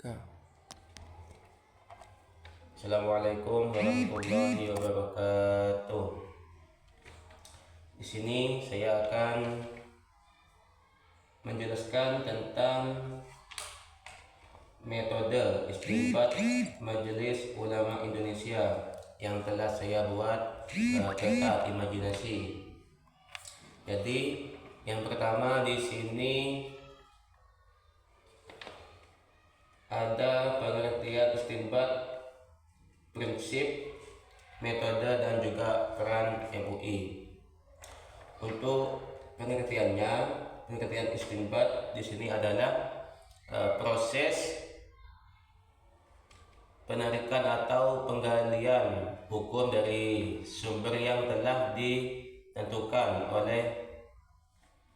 Kak. Assalamualaikum warahmatullahi wabarakatuh. Di sini saya akan menjelaskan tentang metode istinbat Majelis Ulama Indonesia yang telah saya buat peta imajinasi. Jadi yang pertama di sini ada pengertian istinbat, prinsip, metode, dan juga peran MUI. Untuk pengertian istinbat di sini adalah proses penarikan atau penggalian hukum dari sumber yang telah ditentukan oleh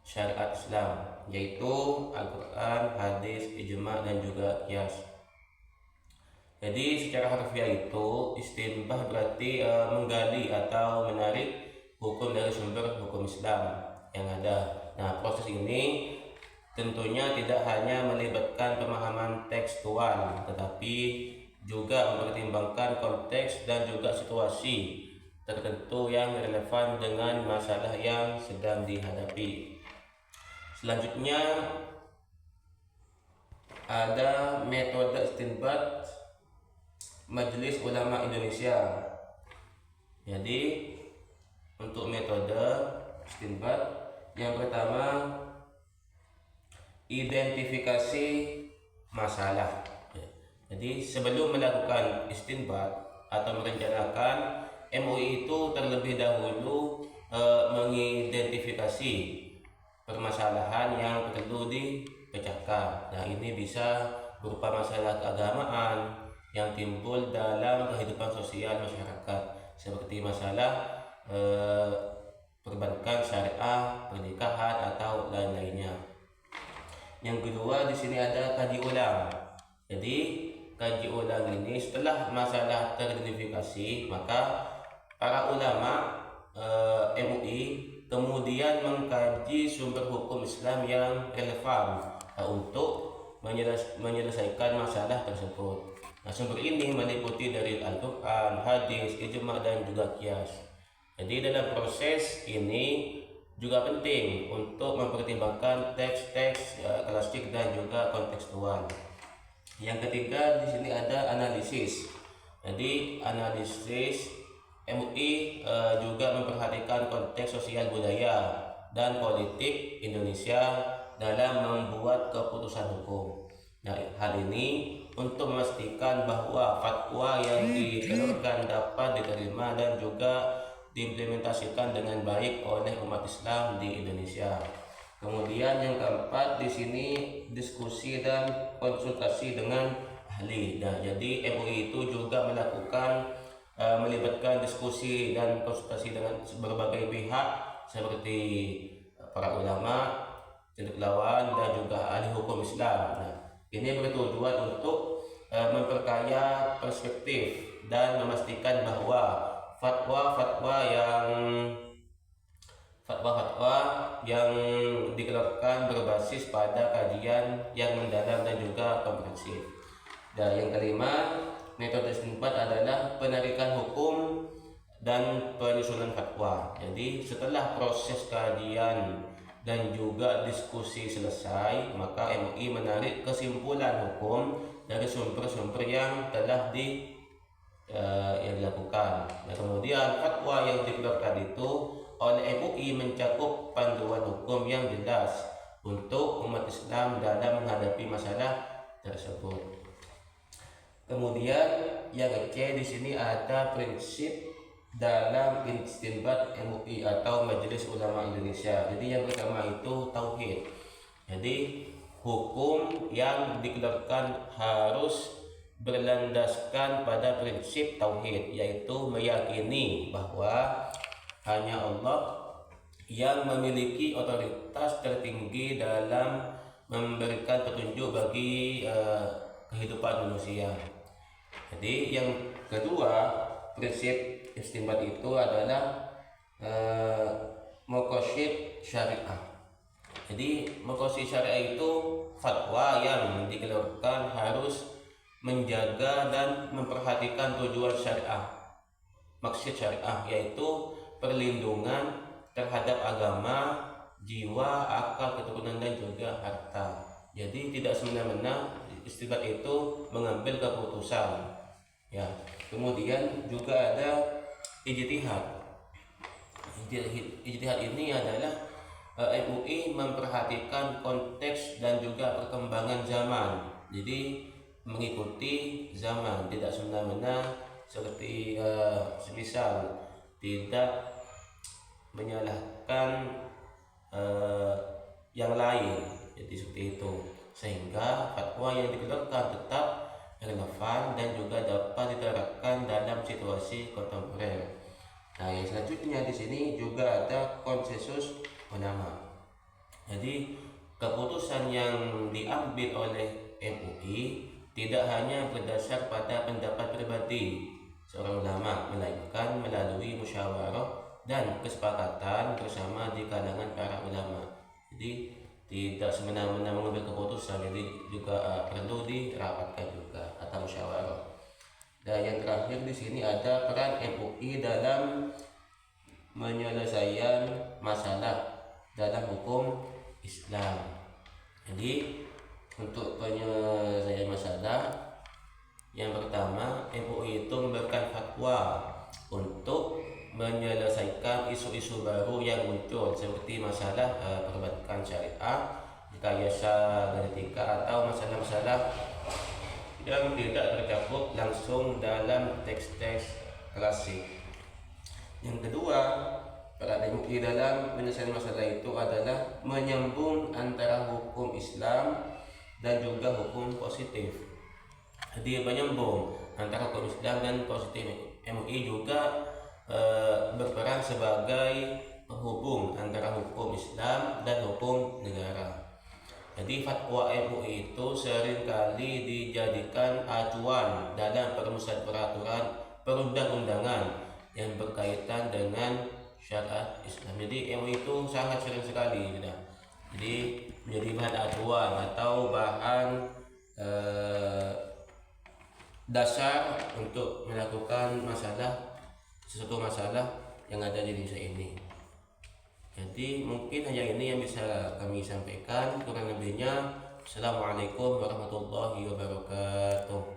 syariat Islam, yaitu Al-Quran, hadis, ijma, dan juga qiyas. Jadi secara harfiah itu istinbah berarti menggali atau menarik hukum dari sumber hukum Islam yang ada. Nah, proses ini tentunya tidak hanya melibatkan pemahaman tekstual, tetapi juga mempertimbangkan konteks dan juga situasi tertentu yang relevan dengan masalah yang sedang dihadapi. Selanjutnya ada metode istinbat Majelis Ulama Indonesia. Jadi untuk metode istinbat yang pertama, identifikasi masalah. Jadi sebelum melakukan istinbat atau merencanakan, MUI itu terlebih dahulu mengidentifikasi permasalahan yang perlu dipecahkan. Nah, ini bisa berupa masalah keagamaan yang timbul dalam kehidupan sosial masyarakat, seperti masalah perbankan syariah, pernikahan, atau lain-lainnya. Yang kedua di sini ada kaji ulang. Jadi kaji ulang ini setelah masalah teridentifikasi, maka para ulama MUI kemudian mengkaji sumber hukum Islam yang relevan untuk menyelesaikan masalah tersebut. Nah, sumber ini meliputi dari Al-Quran, hadis, ijma, dan juga qiyas. Jadi dalam proses ini juga penting untuk mempertimbangkan teks-teks klasik dan juga kontekstual. Yang ketiga di sini ada analisis. Jadi analisis MUI juga memperhatikan konteks sosial budaya dan politik Indonesia dalam membuat keputusan hukum. Nah, hal ini untuk memastikan bahwa fatwa yang dikeluarkan dapat diterima dan juga diimplementasikan dengan baik oleh umat Islam di Indonesia. Kemudian yang keempat di sini diskusi dan konsultasi dengan ahli. Nah, jadi MUI itu juga melibatkan diskusi dan konsultasi dengan berbagai pihak seperti para ulama, cendekiawan, dan juga ahli hukum Islam. Nah, ini bertujuan untuk memperkaya perspektif dan memastikan bahwa fatwa-fatwa yang dikeluarkan berbasis pada kajian yang mendalam dan juga komprehensif. Dan yang kelima, metode istinbat adalah penarikan hukum dan penyusunan fatwa. Jadi setelah proses kajian dan juga diskusi selesai, maka MUI menarik kesimpulan hukum dari sumber-sumber yang telah dilakukan. Nah, kemudian fatwa yang dikeluarkan itu oleh MUI mencakup panduan hukum yang jelas untuk umat Islam dalam menghadapi masalah tersebut. Kemudian yang C di sini ada prinsip dalam istinbat MUI atau Majelis Ulama Indonesia. Jadi yang pertama itu tauhid. Jadi hukum yang dikeluarkan harus berlandaskan pada prinsip tauhid, yaitu meyakini bahwa hanya Allah yang memiliki otoritas tertinggi dalam memberikan petunjuk bagi kehidupan manusia. Jadi yang kedua, prinsip istinbat itu adalah maqasid syariah. Jadi maqasid syariah itu fatwa yang dikeluarkan harus menjaga dan memperhatikan tujuan syariah, maksud syariah, yaitu perlindungan terhadap agama, jiwa, akal, keturunan dan juga harta. Jadi tidak semena-mena istibat itu mengambil keputusan. Ya, kemudian juga ada ijtihad. Ijtihad ini adalah MUI memperhatikan konteks dan juga perkembangan zaman. Jadi mengikuti zaman, tidak semena-mena seperti semisal tidak menyalahkan yang lain, jadi seperti itu, sehingga fatwa yang dikeluarkan tetap relevan dan juga dapat diterapkan dalam situasi kontemporer. Nah, yang selanjutnya di sini juga ada konsensus ulama. Jadi keputusan yang diambil oleh MUI tidak hanya berdasar pada pendapat pribadi seorang ulama, melainkan melalui musyawarah dan kesepakatan bersama di kalangan para ulama. Jadi tidak semena-mena mengambil keputusan, jadi juga perlu dirapatkan juga atau musyawarah. Dan yang terakhir di sini ada peran MUI dalam menyelesaikan masalah dalam hukum Islam. Jadi untuk penyelesaian masalah, yang pertama, MUI itu memberikan fatwa untuk menyelesaikan isu-isu baru yang muncul seperti masalah perbankan syariah, rekayasa genetika, atau masalah-masalah yang tidak tercakup langsung dalam teks-teks klasik. Yang kedua, peran MUI dalam menyelesaikan masalah itu adalah menyambung antara hukum Islam dan juga hukum positif. Jadi menyambung antara hukum Islam dan positif. MUI juga berperan sebagai penghubung antara hukum Islam dan hukum negara. Jadi fatwa MUI itu seringkali dijadikan acuan dalam perumusan peraturan perundang-undangan yang berkaitan dengan syariat Islam. Jadi MUI itu sangat sering sekali, gitu. Jadi menjadi bahan acuan atau bahan dasar untuk melakukan sesuatu masalah yang ada di Indonesia ini. Jadi mungkin hanya ini yang bisa kami sampaikan. Kurang lebihnya, Assalamualaikum warahmatullahi wabarakatuh.